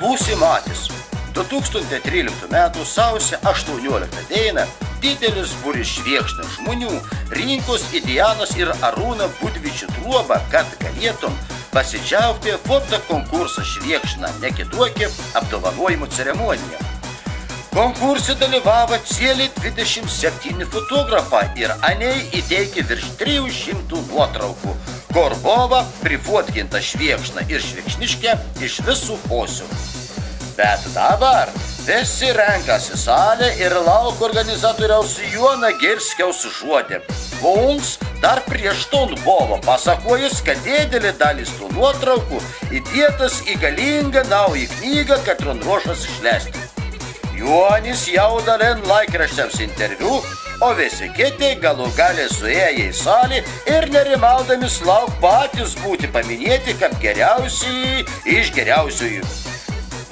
Būsi matęs. 2013 m. sausio 18 d. didelis būris Švėkšnio žmonių rinkos į Dianos ir Arūną Budvyčių trobą, kad galėtum pasidžiaugti foto konkursą Švėkšną nekituokį apdovanojimų ceremoniją. Konkurse dalyvavo cieliai 27 fotografai ir anei įteikė virš 300 nuotraukų, kur buvo prifotkinta Švėkšna ir Švėkšniškė iš visų pusių. Bet dabar visi renkasi salę ir lauko organizatoriaus Jono Girskiaus žodį. Mums dar prieš ton buvo pasakojus, kad didelė dalis tų nuotraukų įdėtas į galingą naują knygą, kad ruošas išleisti. Jonis jau dalin laikraščiams interviu, o visi kiti galų galę suėję į salį ir nerimaudami lauk patys būti paminėti kaip geriausiai iš geriausiųjų.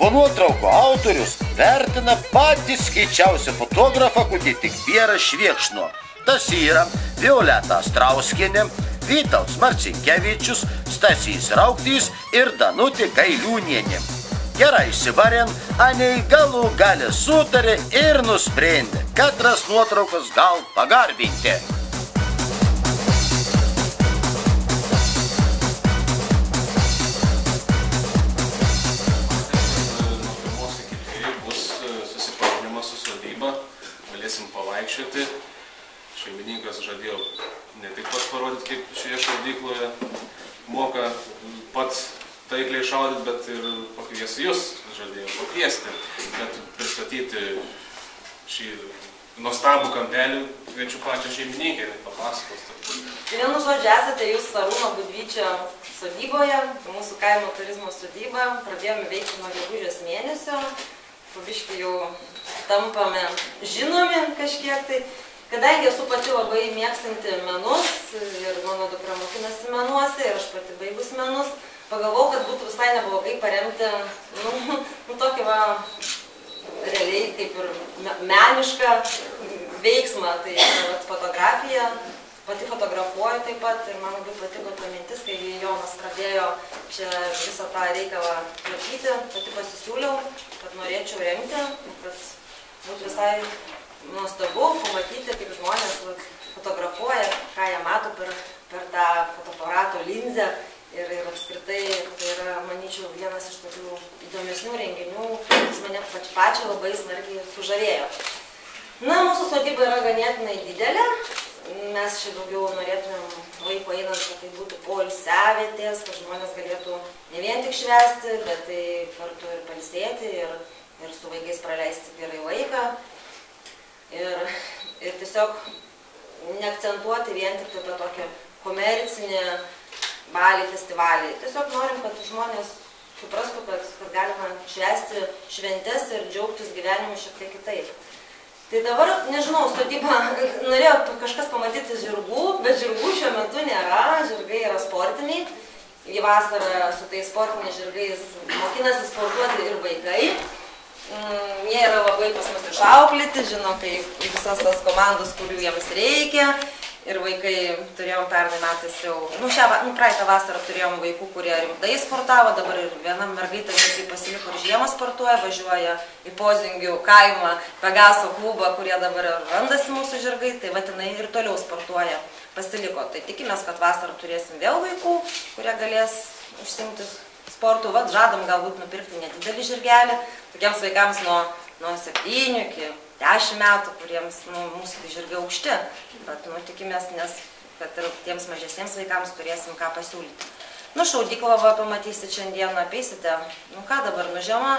O nuotraukų autorius vertina patys skaičiausią fotografą, kurį tik vėra Švėkšno. Tas yra Violeta Strauskienė, Vytautas Marcinkevičius, Stasys Rauktys ir Danutė Gailiūnienė. Gerai įsivarėn, anei galų galę sutarė ir nusprendė, katras nuotraukas gal pagarbinti. Galėsim pavaikščioti. Šeimininkas žadėjo ne tik pats parodyti, kaip šioje šaudykloje moka pats taikliai šaudyti, bet ir pakviesti jūs, žadėjo pakviesti, bet pristatyti šį nuostabų kampelį, kviečiu pačią šeimininkę ir papasakos. Vienu žodžiu esate jūs Arūno Budvyčio sodyboje, mūsų kaimo turizmo sodyba, pradėjome veikti nuo gegužės mėnesio. Pabiškai jau tampame žinomi kažkiek tai. Kadangi esu pati labai mėgstanti menus ir mano dukra mokinasi menuose ir aš pati baigus menus, pagalvojau, kad būtų visai neblogai paremti tokį realiai kaip ir menišką veiksmą. Tai fotografija, pati fotografuoju taip pat ir man labai patiko ta mintis, kai Jonas pradėjo čia visą tą reikalą tvarkyti, pati pasisiūliau, kad norėčiau remti, kad būtų visai nuostabu pamatyti, kaip žmonės fotografuoja, ką jie mato per tą fotoaparato linzę ir apskritai tai yra, manyčiau, vienas iš tokių įdomesnių renginių, kuris mane pačią labai smarkiai sužavėjo. Na, mūsų sodyba yra ganėtinai didelė. Mes čia daugiau norėtumėm laiko einant, kad tai būtų poilsiavietės, kad žmonės galėtų ne vien tik švęsti, bet tai kartu ir pailsėti ir su vaikais praleisti gerai laiką. Ir tiesiog neakcentuoti vien tik apie tokį komercinį balį, festivalį. Tiesiog norim, kad žmonės suprastų, kad galima švęsti šventes ir džiaugtis gyvenimu šiek tiek kitaip. Tai dabar, nežinau, sodyba, norėjau kažkas pamatyti žirgų, bet žirgų šiuo metu nėra, žirgai yra sportiniai. Į vasarą su tais sportiniais žirgais mokinasi sportuoti ir vaikai. Jie yra labai pas mus išauklėti, žino, kaip visas tas komandos, kurių jiems reikia. Ir vaikai turėjom pernai metais jau, praeitą vasarą turėjom vaikų, kurie rimtai sportavo, dabar ir viena mergaitė pasiliko ir žiemą sportuoja, važiuoja į Pozingių kaimą, Pegaso klubą, kurie dabar randasi mūsų žirgai, tai jinai ir toliau sportuoja, pasiliko. Tai tikimės, kad vasarą turėsim vėl vaikų, kurie galės užsiimti sportu. Žadam galbūt nupirkti nedidelį žirgelį, tokiems vaikams nuo 7 iki 10 metų, kuriems mūsų žirgai aukšti, bet tikimės, nes kad ir tiems mažesniems vaikams turėsim ką pasiūlyti. Šaudyklą pamatysit šiandien, apeisite, ką dabar, žiema,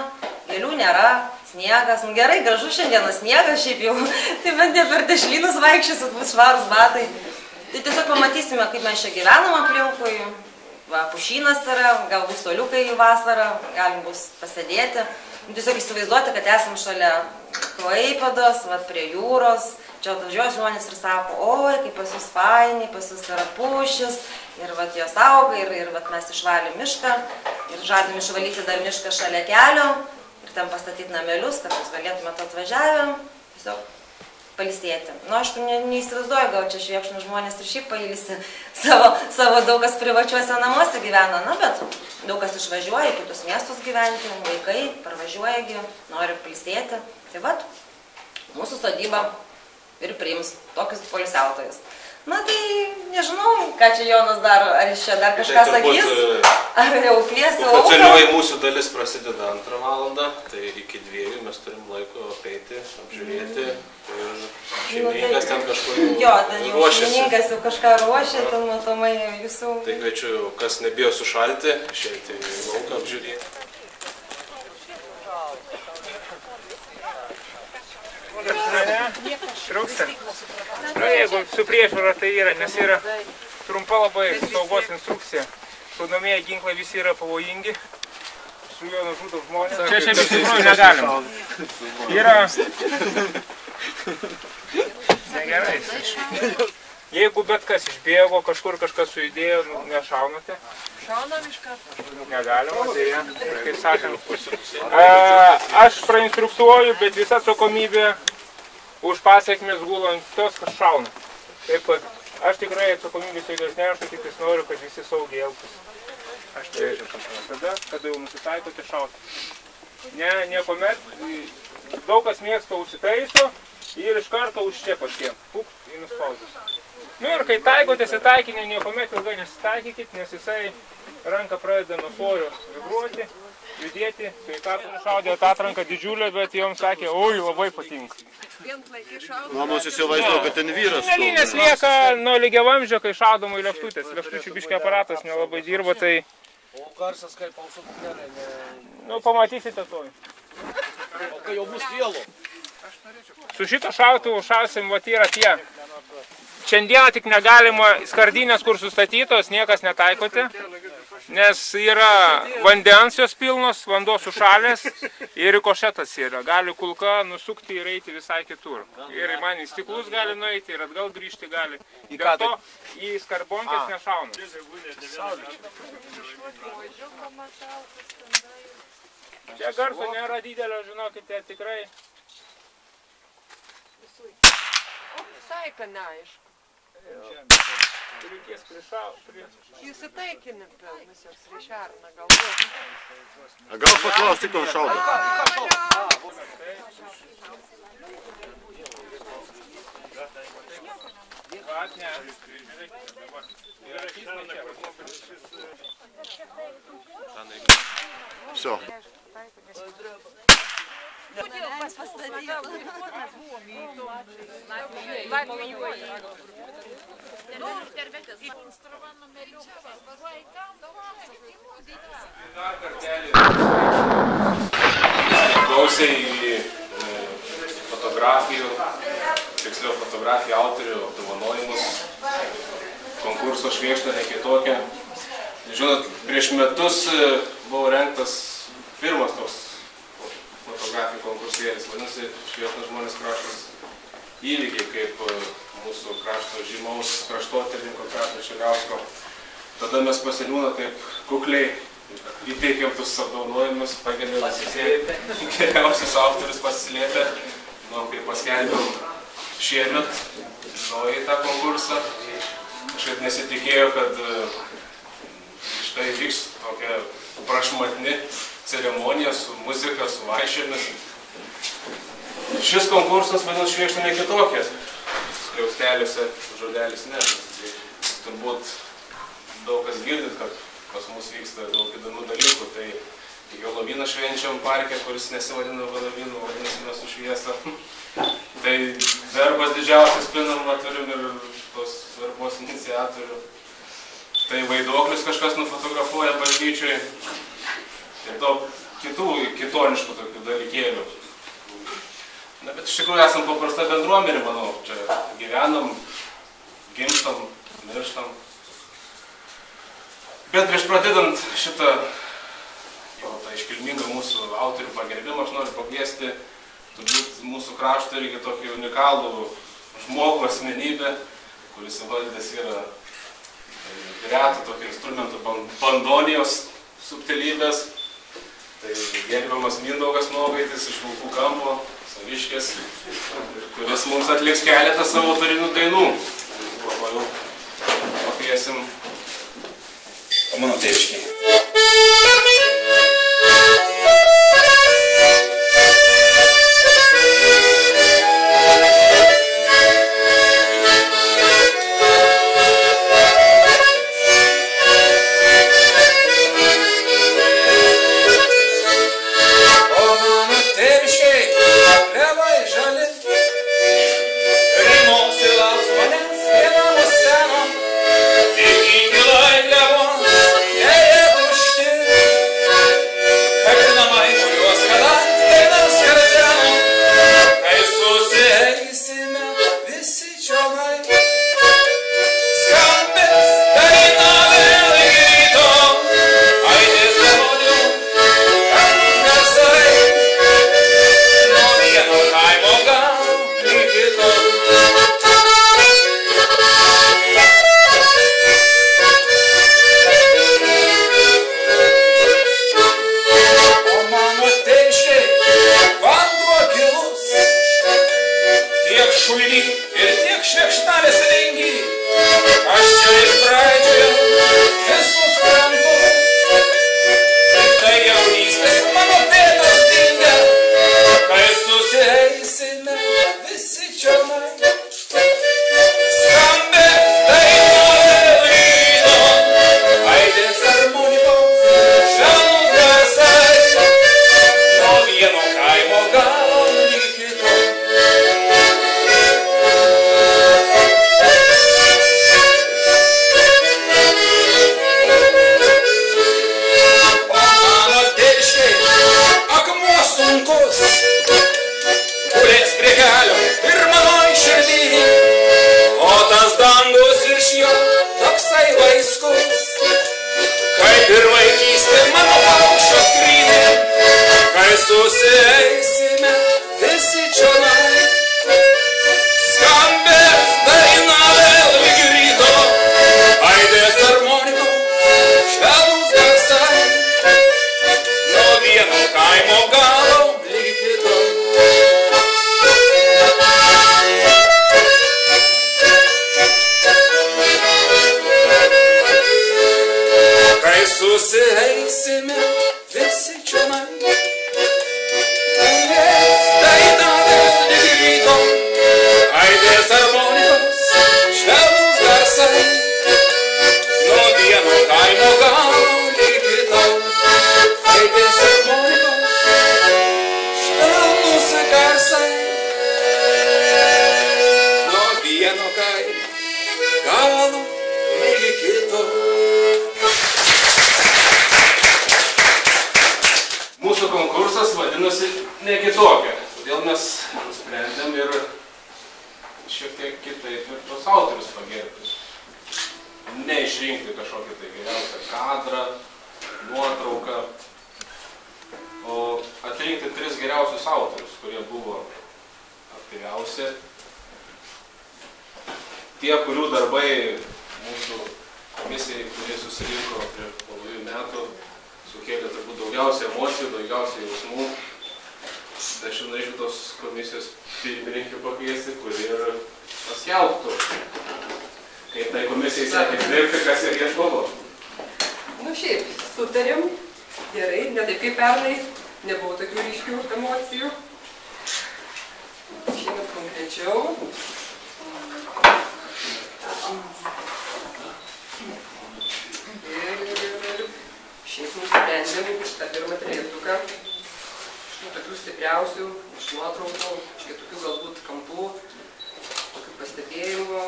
gėlių nėra, sniegas, gerai, gražu šiandieną sniegas šiaip jau, tai bent ne per dešlynus vaikščiosit, bus švarūs batai. Tai tiesiog pamatysime, kaip mes čia gyvenam aplinkui, pušynas yra, galbūt soliukai į vasarą, galim bus pasėdėti. Tiesiog įsivaizduoti, kad esam šalia Klaipėdos, prie jūros, čia atvažiuoja žmonės ir sako, oi, kaip pas jūs fainiai, pas jūs yra pušis, ir jos auga, ir mes išvalėm mišką, ir žadim išvalyti dar mišką šalia kelio, ir ten pastatyti namelius, kad jūs galėtumėte atvažiavę, tiesiog pailsėti. Nu, aš neįsivaizduoju, gal čia Švėkšnų žmonės ir šiaip pailsi, savo daug kas privačiuose namuose gyvena, na, bet daug kas išvažiuoja į kitus miestus gyventi, vaikai parvažiuojagi, nori pailsėti. Tai vat, mūsų sodyba ir priims tokius poilsiautojus. Na tai nežinau, ką čia Jonas daro, ar jis čia dar kažką sakys, ar jau kviesi auką. Oficialioji mūsų dalis prasideda 2 valandą, tai iki 2 mes turim laiko apeiti, apžiūrėti ir šeimininkas ten kažkur ruošiasi. Jo, ten jau šeimininkas jau kažką ruošia, ten matomai jūsų... Tai kviečiu, kas nebijo sušalti, išeiti į lauką apžiūrėti. Trūksta. Nu, jeigu su priežiūra tai yra, nes yra trumpa labai saugos instrukcija. Šaunamieji ginklai visi yra pavojingi. Su juo nužudo žmonės. Čia iš tikrųjų negalima. Yra... Negerai. Jeigu bet kas išbėgo, kažkur kažkas sujudėjo, nešaunate. Šaunam iš karto. Negalima, dėja, kaip sakant. Aš prainstruktuoju, bet visa atsakomybė už pasiekmes gula ant tos, kas šauna. Taip, kad aš tikrai atsakomybės jokios nešu, tik noriu, kad visi saugiai elgtųsi. Aš tada, kada jau nusitaikote šauti. Niekuomet, daug kas mėgsta užsitaiso ir iš karto už čia pasiem. Pukt į nuspaudus. Nu ir kai taikotės į taikinį, niekuomet ilgai nesitaikykit, nes jisai ranka pradeda nuo svorio vibruoti, judėti. Sveikatą nušaudė atranką didžiulę, bet joms sakė, oi, labai patinka. Manos įsivaizduoju, kad ten vyras. Melinės lieka nuo lygiavamzdžio, kai šaudoma į lėktutės. Lėktučių biškio aparatas nelabai dirba, tai... O garsas kaip ausuknelė, ne... Nu, pamatysite toj. O kai jau bus vėlu. Su šito šautuvu šausim, vat yra tie. Šiandieną tik negalima skardinės, kur sustatytos, niekas netaikote. Nes yra vandens jos pilnos, vanduo sušalęs ir rikošetas yra. Gali kulka nusukti ir eiti visai kitur. Ir man į stiklus gali nueiti ir atgal grįžti gali. Dėl to į skarbonkės nešauna. Čia garso nėra didelio, žinokite, tikrai. Saika neaišku. Reikės prišauti. Jūs įtaikinį pilnus jos ryšerną galbūt. Gal paklausti, ko šaudo? Все. Kodėl pas pastatyti? Latvijoje. Nu, tervetės. Dar kartelį klausiai į fotografijų, tiksliau fotografijų autorių apdovanojimus, konkurso Švėkšna ne kitokia. Žinot, prieš metus buvo rengtas pirmas toks fotografijų konkursėlis, vadinasi Švėkšnos žmonės kraštos įvykiai, kaip mūsų krašto žymaus kraštotyrininko Petro Šiliausko. Tada mes paseniūną taip kukliai įteikėm tus apdovanojimus, pagelbėjom atsisėti, geriausius autorius pasislėpę, nu, kai paskelbėm šiemet, į tą konkursą. Kažkaip nesitikėjo, kad štai vyks tokia prašmatni ceremonija su muzika, su vaišėmis. Šis konkursas, vadinasi, Švėkšna ne kitokia. Skliausteliuose žodelis ne. Turbūt daug kas girdit, kad pas mus vyksta daug įdomių dalykų. Tai Helovyną švenčiam parke, kuris nesivadina Helovynu, vadinasi mes su šviesa. Tai verbas didžiausias Pinama turim ir tos verbos iniciatorių. Tai vaiduoklius kažkas nufotografuoja bažnyčiui. Ir daug kitų kitoniškų tokių dalykėlių. Na, bet iš tikrųjų esam paprasta bendruomenė, manau. Čia gyvenam, gimstam, mirštam. Bet prieš pradedant šitą iškilmingą mūsų autorių pagerbimą, aš noriu pakviesti turbūt mūsų kraštą irgi tokį unikalų žmogų, asmenybę, kuris įvaldęs yra retų tokį instrumentų bandonijos subtilybės. Tai gerbiamas Mindaugas Nogaitis iš Vilkų kampo, saviškės, kuris mums atliks keletą savo autorinių dainų. Dabar jau pakviesim mano tėviškį. Susieisime visi čionai, skambės daina vėl lygi ryto, aidės harmonikos švelnūs garsai, nuo vieno kaimo galo lygi kito. Kai susieisime visi čionai, aidės harmonikos švelnūs garsai, nuo vieno kaimo galo lygi kito. Aidės harmonikos švelnūs garsai, nuo vieno kaimo galo lygi kito. Mūsų konkursas vadinosi ne kitokia, todėl mes nusprendėm ir šiek tiek kitaip ir tos autorius pagerbti. Neišrinkti kažkokį tai geriausią kadrą, nuotrauką, o atrinkti 3 geriausius autorius, kurie buvo aktyviausi. Tie, kurių darbai mūsų komisijai, kurie susirinko prieš po 2 metų, sukėlė turbūt daugiausiai emocijų, daugiausiai jausmų. Tai aš norėčiau tos komisijos pirmininkį pakviesti, kuri ir paskelbtų, kaip tai komisijai sekė dirbti, kas ir jie buvo. Nu šiaip, sutarėm, gerai, ne taip kaip pernai, nebuvo tokių ryškių emocijų. Šiemet konkrečiau. Ir šiaip nusprendėm šitą pirmą trejetuką. Tokių stipriausių, iš nuotraukų, iš kitokių galbūt kampų, tokių pastebėjimų,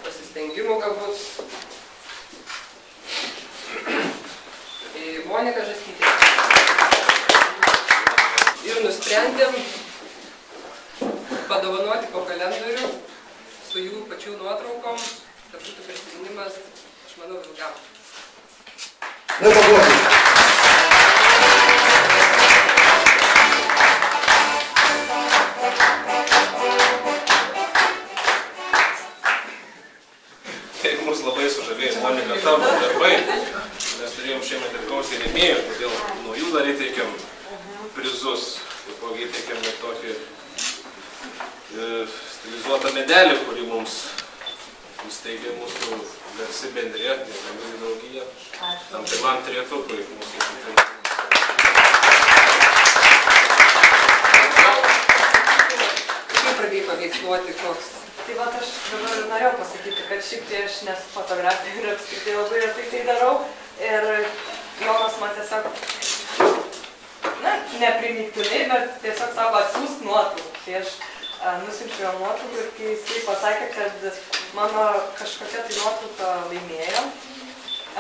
pasistengimų galbūt. Monika Žaskytė. Ir nusprendėm padovanoti po kalendorių su jų pačių nuotraukom, kad būtų prisiminimas, aš manau, ilgam. Taip, mus labai sužavėjo Monika tavo darbai. Mes turėjom šiemet ir gausiai rėmėjų, todėl nuo jų dar įteikėm prizus. Taipogi įteikėm ir tokį stilizuotą medelį, kurį mums įsteigė mūsų garsi bendrija, neįgaliųjų draugija, tam pirmam trejetukui mūsų. Kaip pavyko veiksmuoti koks? Tai vat aš dabar norėjau pasakyti, kad šiaip tai aš nesu fotografija ir apskritai labai retai tai darau. Ir Jonas man tiesiog, neprimygtinai, bet tiesiog sako atsiųsk nuotraukų. Tai aš nusiunčiu jo nuotraukų ir kai jisai pasakė, kad mano kažkokia tai nuotrauka laimėjo,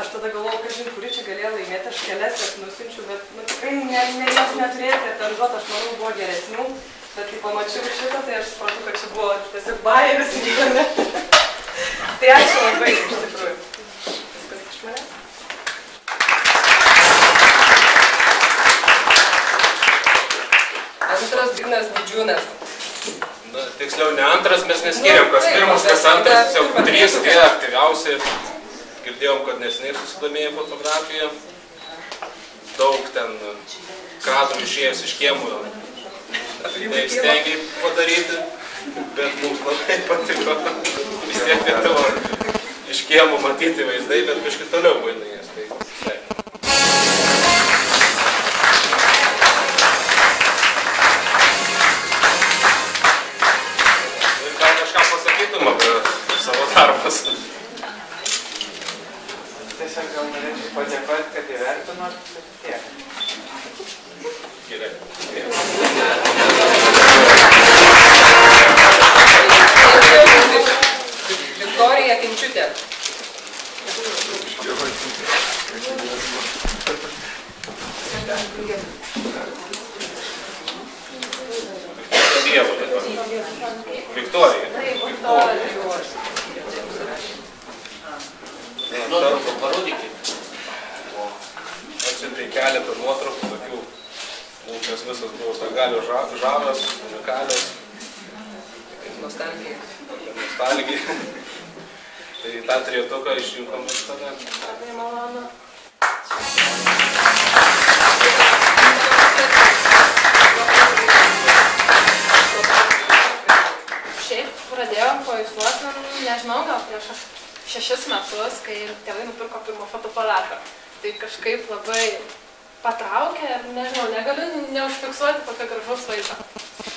aš tada galvojau, kažin, kuri čia galėjo laimėti, aš kelias jas nusiunčiu, bet tikrai jos neturėjau pretenduoti, aš manau, buvo geresnių. Bet kai pamačiau šitą, tai aš suprantu, kad čia buvo tiesiog bajeris įgyvene. Tai ačiū labai, iš tikrųjų. Viskas iš manęs. Antras Ignas Didžiūnas. Na, tiksliau, ne antras, mes neskiriam, kas pirmas, kas antras, tiesiog 3 tie aktyviausi. Girdėjom, kad neseniai susidomėjo fotografija. Daug ten kadrų išėjęs iš kiemų. Neįstengiai padaryti, bet mums labai patiko vis tiek Lietuvo iš kiemų matyti vaizdai, bet biškai toliau vaidai jas. Tai sveikinu. Ir gal kažką pasakytum apie savo darbas? Tiesiog gal norėčiau padėkoti, kad įvertinot, bet tiek. Gerai. Viktorija Kinčiutė. Dievo. Viktorija. Nuotrauką parodykit. Atsiuntė keletą nuotraukų, tokių, mūsės visas buvo begalio žavios, unikalios. Nostalgija. Nostalgija. Tai tą trejetuką išrinkom iš tave. Labai malonu. Šiaip pradėjom paveiksluoti, nežinau, gal prieš 6 metus, kai tėvai nupirko pirmą fotoaparatą. Tai kažkaip labai patraukė ir nežinau, negaliu neužfiksuoti tokio gražaus vaizdo.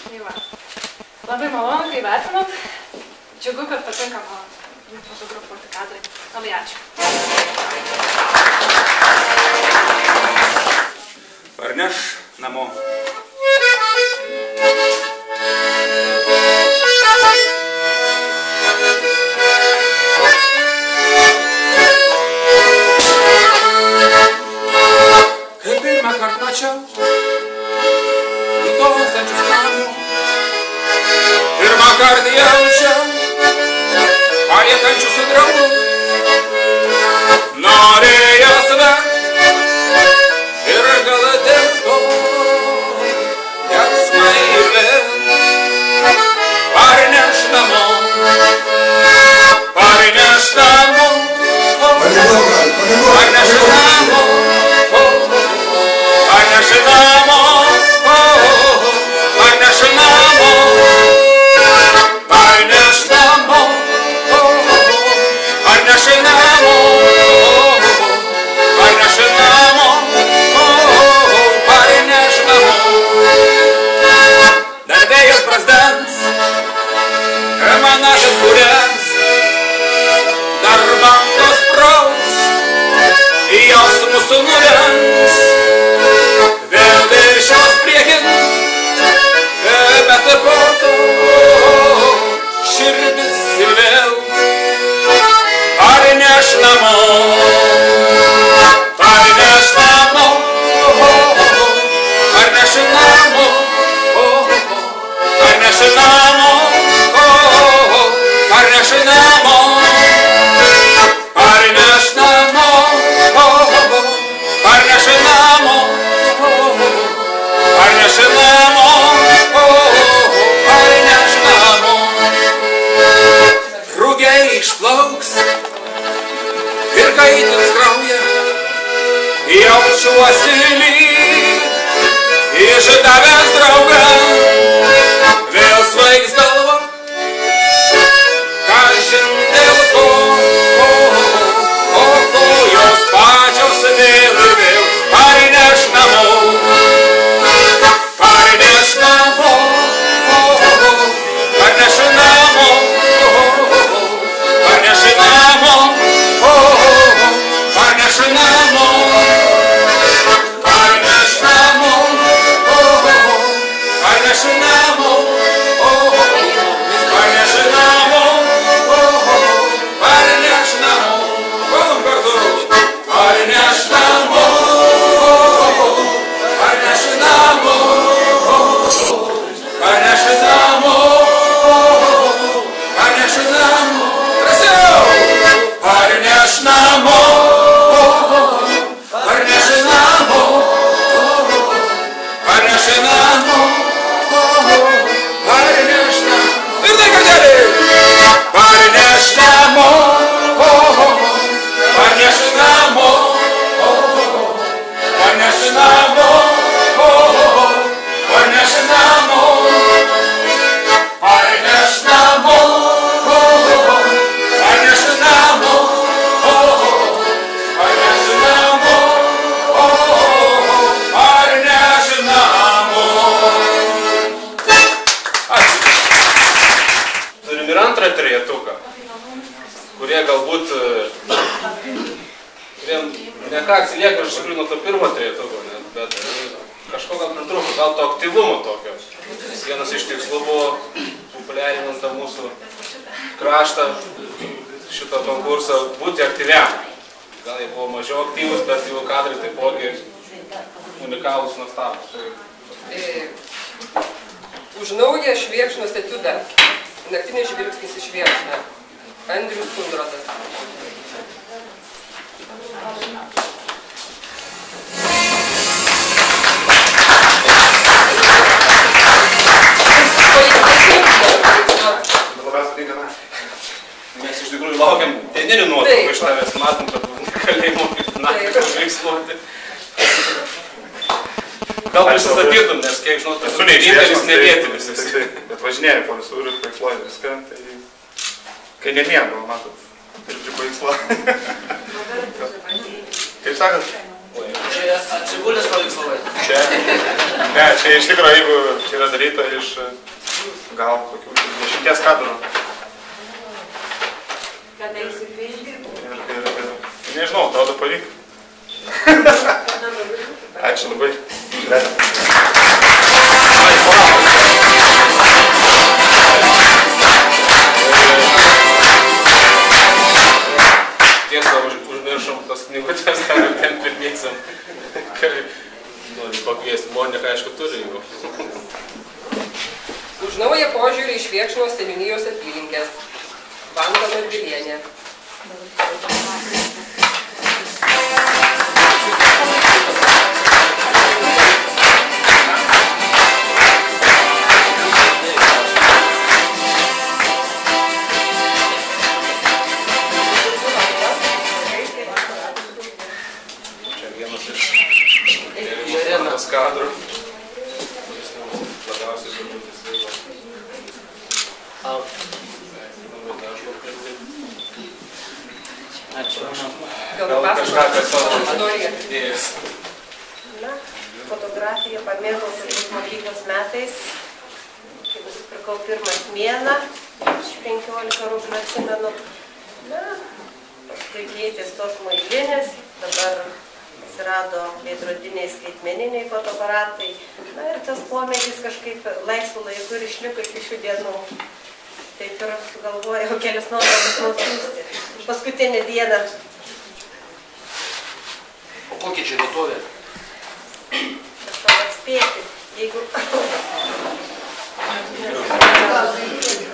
Tai va. Labai malonu, kai vertinat. Džiugu, kad patinka man fotografuoti kadrai. Labai ačiū. Parneš namo. Kai pirmą kartą mačiau nutolstančius namus, pirmą kartą jaučiau paliekančius draugus, norėjo svert ir gal dėl to jausmai vėl parneš namo, parneš namo, parneš namo. Parneš namo, parneš namo, parneš namo, parneš namo, parneš namo, parneš namo. Dar vėjas brazdens, emanatas kūrens, dar bangos praus, jos mūsų nurengs. Vėl viršios priekin, bet po to širdis ir vėl parneš namo, parneš namo, parneš namo, parneš namo, parneš namo, parneš namo, parneš namo. Parneš namo, parneš namo. Rugiai išplauks ir kaitins kraują, jaučiuosi lyg išdavęs draugą, vėl svaigs galva. ir antrą trejetuką, kurie galbūt ne ką atsilieka iš tikrųjų nuo to pirmo trejetuko, bet kažko gal pritrūko, gal to aktyvumo tokio. Vienas iš tikslų buvo populiarinant tą mūsų kraštą, šitą konkursą, būti aktyviam. Gal jie buvo mažiau aktyvus, bet jų kadrai taipogi unikalūs, nuostabūs. Už naują Švėkšnos etiudą Naktinis žvilgsnis į Švėkšną. Andrius Kundrotas. Mes iš tikrųjų laukiam dieninių nuotraukų iš tavęs, matom, kad kalėjimo naktį užveiksluoti. Gal prisistatytum, nes kiek žinot, esu vienintelis nevietinis. Bet važinėjau po visur ir paveiksluoju viską, tai kai nemiegu, matot, ir pripaveiksluoju. Kaip sakant? Čia atsigulės paveiksluoju. Čia? Ne, čia iš tikrųjų, jeigu yra daryta iš gal kokių 10 kadrų. Kada įsipildyti? Nežinau, atrodo pavyko. Ačiū labai. Tiesa, užmiršom tos knygutės, ten pirmėsim. Noriu pakviesti, Monika, aišku, turi jų. Už naują požiūrį į Švėkšnos seniūnijos apylinkės. Vanda Norvilienė. Čia vienas iš kadrų. Labiausiai turbūt jisai Gal kažką, kas savo istoriją. Na, fotografiją pamėgau turbūt mokyklos metais, kai nusipirkau pirmą smėną, 15 rublių atsimenu. Na, paskui keitės tos mailinės, dabar atsirado veidrodiniai skaitmeniniai fotoaparatai. Na ir tas pomėgis kažkaip laisvų laikų ir išliko iki šių dienų. Taip ir sugalvojau kelias nuotraukas nusiųsti. Paskutinę dieną. O kokia čia vietovė? Prašau atspėti, jeigu...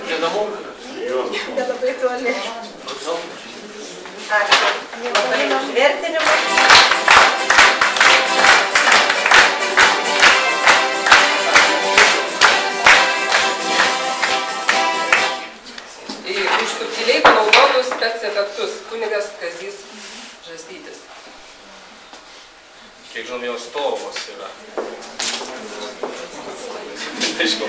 Čia namų? Nelabai toli. Ačiū. Labai vertinimą. Už subtiliai panaudotus spec-efektus kunigas Kazys Žasdytis. Kiek žinom, jau stovos yra. Aišku,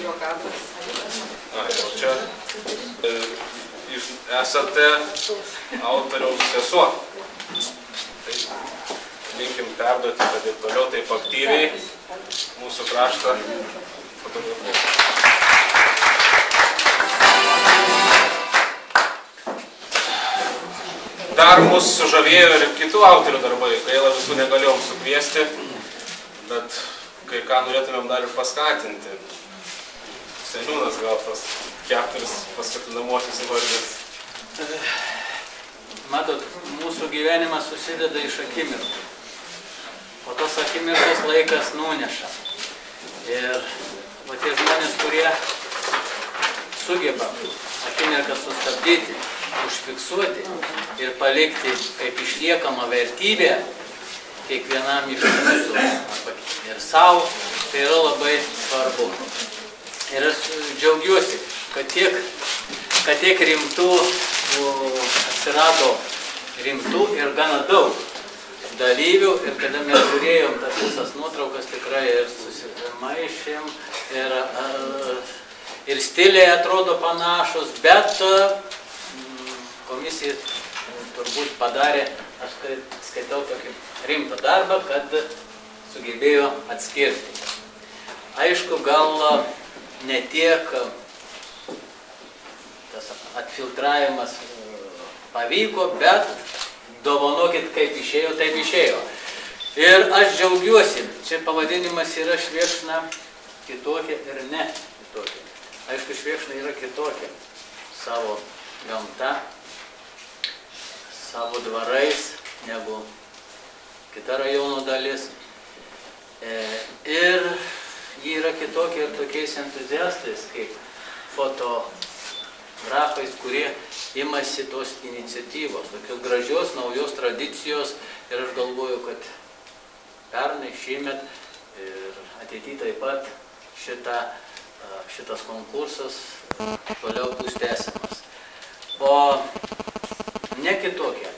Jo kadras. jau čia jūs esate autoriaus sesuo. Tai linkim perduoti, kad ir toliau taip aktyviai mūsų kraštą fotografuoti. Dar mus sužavėjo ir kitų autorių darbai, gaila visų negalėjom sukviesti, bet kai ką norėtumėm dar ir paskatinti. Seniūnas gal tas 4 paskatinamuosius įvardės. Matot, mūsų gyvenimas susideda iš akimirkų. O tos akimirkos laikas nuneša. Ir va tie žmonės, kurie sugeba akimirką sustabdyti, užfiksuoti ir palikti kaip išliekamą vertybę kiekvienam iš mūsų ir savo, tai yra labai svarbu. Ir aš džiaugiuosi, kad tiek rimtų atsirado rimtų ir gana daug dalyvių, ir kada mes žiūrėjom tas visas nuotraukas, tikrai ir susimaišėm, ir stiliai atrodo panašus, bet komisija turbūt padarė, aš skaitau tokį rimtą darbą, kad sugebėjo atskirti. Aišku, gal ne tiek tas atfiltravimas pavyko, bet dovanokit, kaip išėjo, taip išėjo. Ir aš džiaugiuosi, čia pavadinimas yra Švėkšna kitokia ir ne kitokia. Aišku, Švėkšna yra kitokia savo gamta, savo dvarais negu kita rajono dalis. Ir ji yra kitokia ir tokiais entuziastais, kaip fotografais, kurie imasi tos iniciatyvos, tokios gražios, naujos tradicijos. Ir aš galvoju, kad pernai, šiemet ir ateityje taip pat šitas konkursas toliau bus tęsiamas. O ne kitokia,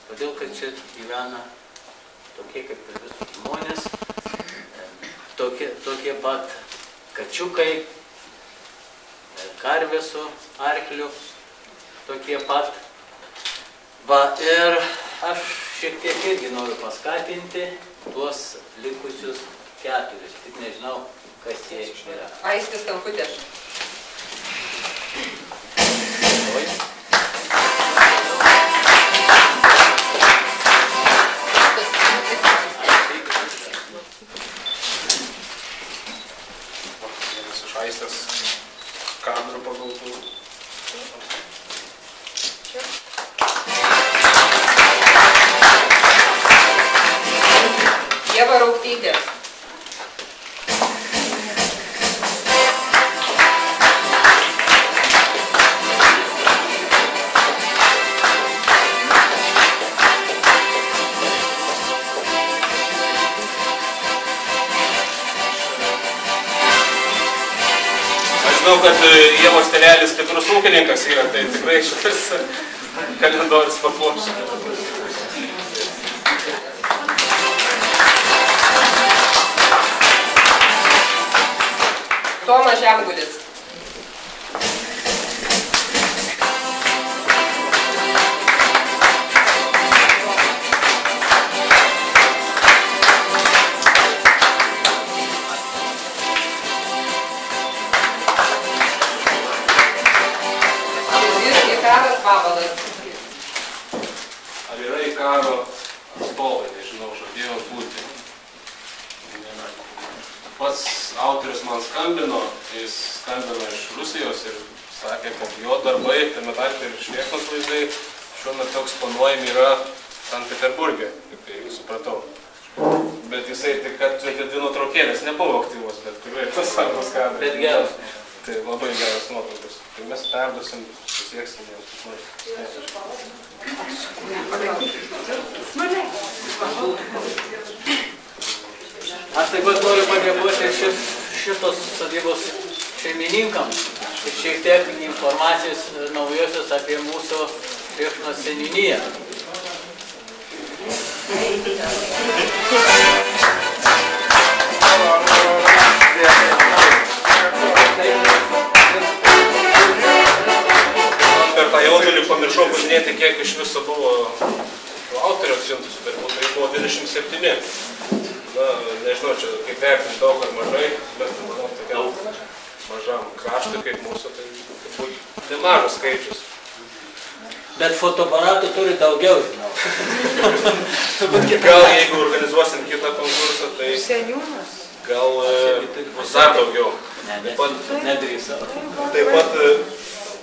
todėl kad čia gyvena tokie kaip ir visus žmonės, tokie pat kačiukai, karvė su arkliu, tokie pat. Va, ir aš šiek tiek irgi noriu paskatinti tuos likusius 4, tik nežinau, kas jie yra. Aistis Tankutė. Vienas iš Aistės kadrų pagautų. Ieva Rauktytė. Žinau, kad Ievos tėvelis stiprus ūkininkas yra, tai tikrai šitas kalendorius papuoš. Tomas Žemgulis. Ar yra Ikaro atstovai, nežinau, žadėjo būti. Pats autorius man skambino, jis skambino iš Rusijos ir sakė, kad jo darbai, tame tarpe ir Švėkšnos vaizdai, šiuo metu eksponuojami yra Sankt Peterburge, kaip tai supratau. Bet jisai tik atvedė 2 nuotraukėlės, nebuvo aktyvus, bet kurioje tas svarbus kadras. Bet geras. Tai labai geras nuotraukas. Tai mes perduosim, pasieksim jau. Aš taip pat noriu padėkoti šitos sodybos šeimininkams ir šiek tiek informacijos naujosios apie mūsų Švėkšnos seniūniją. Per tą jaudulį pamiršau pažinėti, kiek iš viso buvo autorių atsiuntusių darbų, tai buvo 27. Na, nežinau, čia kaip vertinti daug ar mažai, bet manau, tokiam mažam kraštui kaip mūsų, tai turbūt nemažas skaičius. Bet fotoaparatų turi daugiau, žinau. Gal jeigu organizuosim kitą konkursą, tai gal bus dar daugiau. Nedrįsau. Taip pat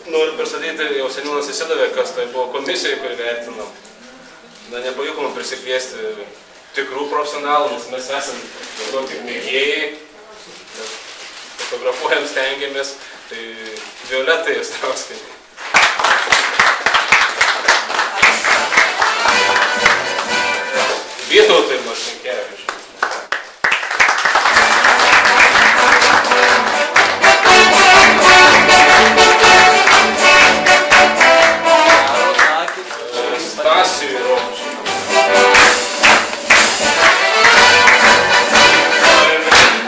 noriu pristatyti, jau seniūnas įsidavė, kas tai buvo komisijai, kurį vertinam. Na, nepavyko man prisikviesti tikrų profesionalų, nes mes esam daugiau tik mėgėjai, fotografuojam, stengiamės, tai Violetai Jastrauskai. Vytautai Marcinkevičius. Stasijui Romačiui.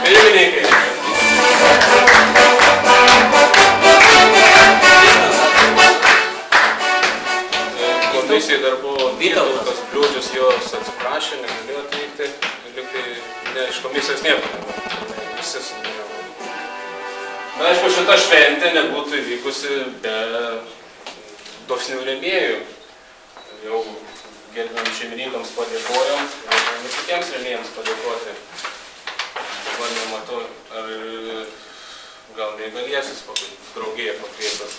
Pirmininkai. Komisijai dar buvo Vytautas Bliūdžius, jos atsiprašė, negalėjo atvykti. Liktai ne iš komisijos nieko. Visi Na, aišku, šita šventė nebūtų įvykusi be dosnių rėmėjų. Jau gerbiam šeimininkams padėkojom ir kitiems rėmėjams padėkoti. Dabar nematau, ar gal neįgaliesis draugėje pakviestas.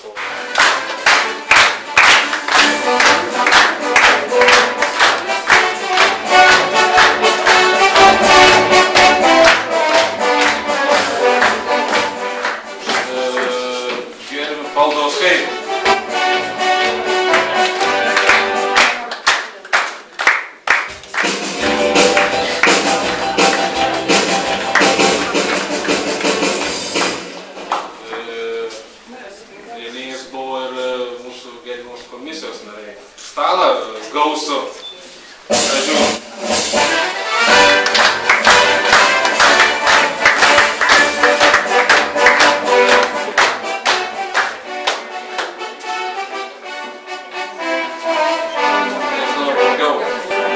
Gerbiam Paldauskai. Komisijos nariai. Stalą gausų. Gražių.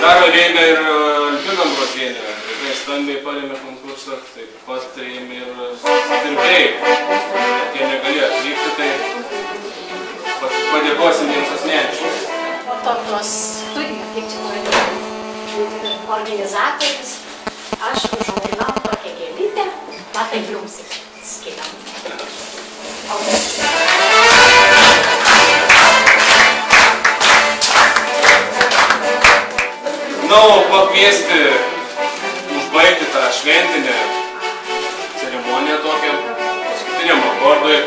Dar rėmė ir Albiną Brotienę. Tikrai stambiai parėmė konkursą, taip pat rėmė ir dirbėjai. Jie negalėjo atvykti, tai padėkosim jiems asmeniškai. O tokios studijos, kiek čia norėjau, organizatorius, aš užauginau tokią gėlytę, matai jums skiriam. Na, o pakviesti, užbaigti tą šventinę ceremoniją tokią, paskutiniam akordui,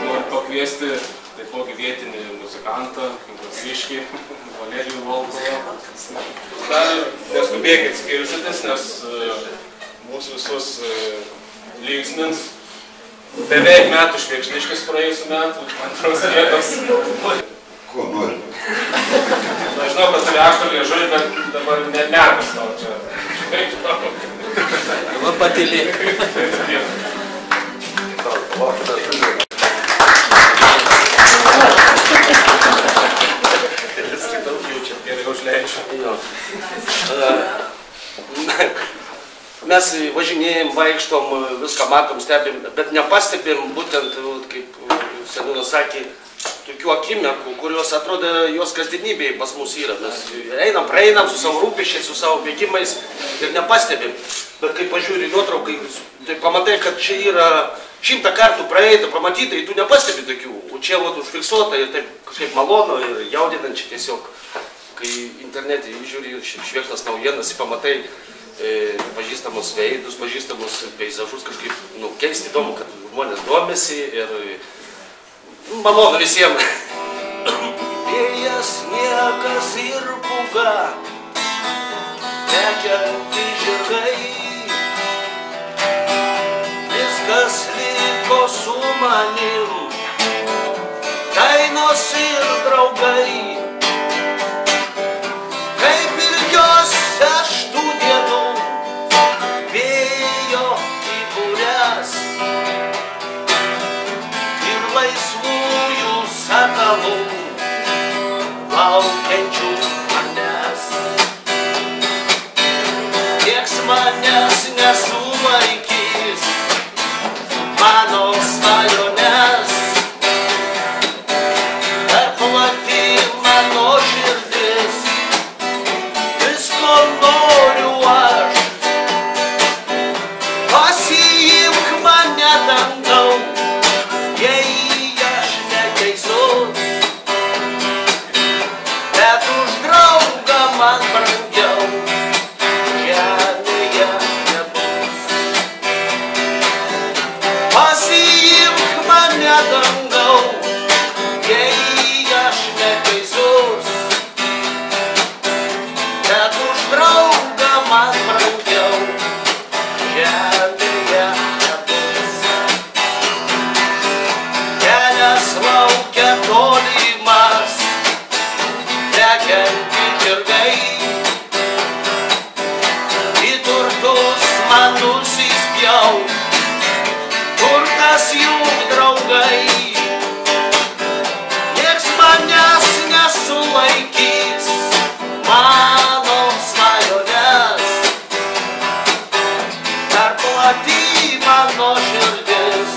noriu pakviesti taipogi vietinį muzikantą, Latviškį, Valerijų Volkovą. Dar neskubėkit skirstytis, nes mūsų visus linksmins. Beveik metų Švėkšniškis praėjusių metų, antros vietos. Ko nori? Na, žinau, kad turi aštuonį liežuvį, bet dabar nemetas tau čia. Dabar patylėk. Mes važinėjom, vaikštom, viską matom, stebim, bet nepastebim būtent, kaip seniūnas sakė, tokių akimirkų, kurios atrodo jos kasdienybėje pas mus yra. Mes einam, praeinam su savo rūpesčiais, su savo bėgimais ir nepastebim. Bet kai pažiūri nuotraukai, tai pamatai, kad čia yra 100 kartų praeita, pamatyta, tu nepastebi tokių. O čia užfiksuota ir taip kažkaip malonu ir jaudinančiai tiesiog. Kai internete žiūri Švėkšnos naujienas, pamatai pažįstamus veidus, pažįstamus peizažus, kažkaip keisti įdomu, kad žmonės domisi ir malonu visiems. Vėjas, sniegas ir pūga, lekianti žirgai, viskas liko su manim, dainos ir draugai. Kaip ilgiuose štų dienų, vėjo į būres ir laisvųjų sakalų, laukiančių manęs. Nieks manęs nesulaikys, mano svajones, dar plati mano širdis. Visko noriu aš, pasiimk mane dangau, jei aš neteisus, bet už draugą man brangiau žemėje nebus. Pasiimk mane dangau, jei aš neteisus, bet už draugą man brangiau žemėje nebus. Kelias laukia tolimas, lekianti žirgai, į turtus man nusispjau, turtas jų draugai. Nieks manęs nesulaikys, mano svajones, dar plati mano širdis.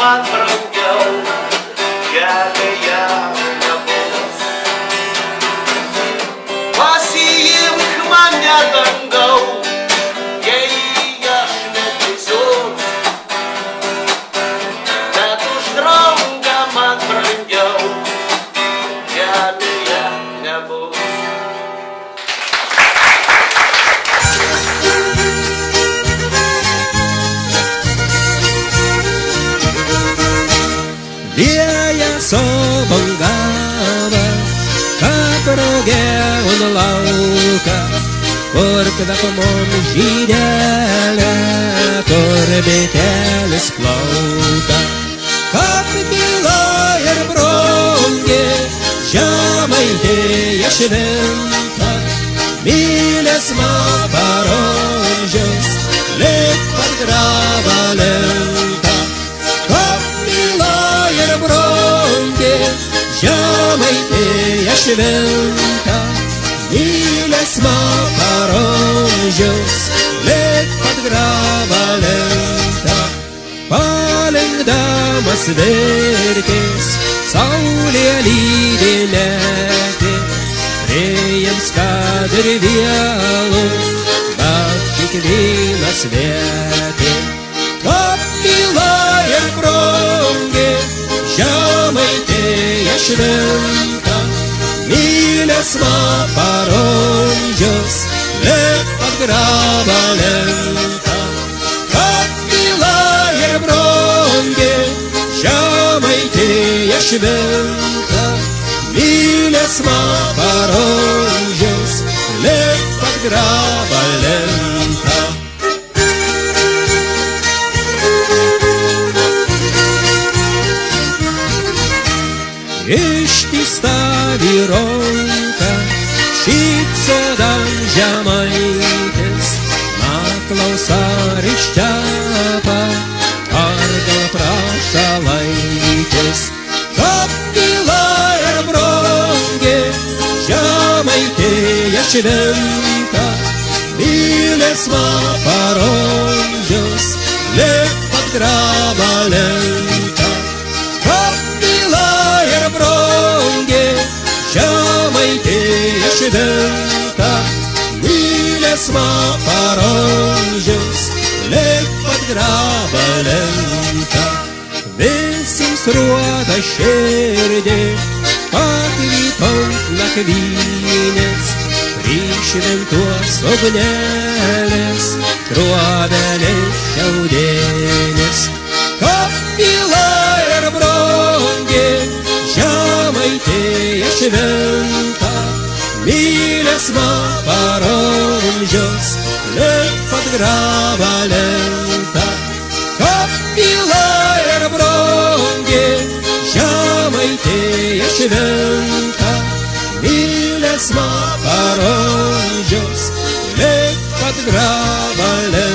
man brangiau, žemėje nebus. Pasiimk mane dangau, jei aš neteisus, bet už draugą man brangiau, žemėje nebus. Vėjas obangavo, kaprogėvon lauką, kur kvepamom žydelė, kur bitelis plauka. Kap byla ir brongė, Žemaitija šventa, mylės man parodžiaus, lik pat grava lenta. Kap byla ir brongė, Žemaitija šventa, mylės man parodžiaus, lik pat grava lenta. Palengdamas verkės, saulė lydi metė, priims kad ir vėlu, bet kiekvienas vetė. Kap byla ir brongė, Žemaitija šventa, mylės man parodžiaus, lik pat grava lenta. Kap byla ir brongė, Žemaitija šventa, mylės man parodžiaus, lik pat grava lenta. Ištįsta vyronka, šypsodam Žemaitis, naklausa ryščiapa, ar gal prašalaitis. Kap byla ir brongė, Žemaitija šventa, mylės man parodžiaus, lik pat grava lenta. Kap byla ir brongė, Žemaitija šventa, mylės man parodžiaus, lik pat grava lenta. Visiems ruoda širdį, pakvytom nakvynės, prišventuos ugnelės, truobelės šiaudėnės. Kap byla ir brongė, Žemaitija šventa, mylės man parodžiaus, lik pat grava lenta. Kap byla ir brongė, Žemaitija šventa, mylės man parodžiaus, lik pat grava lenta.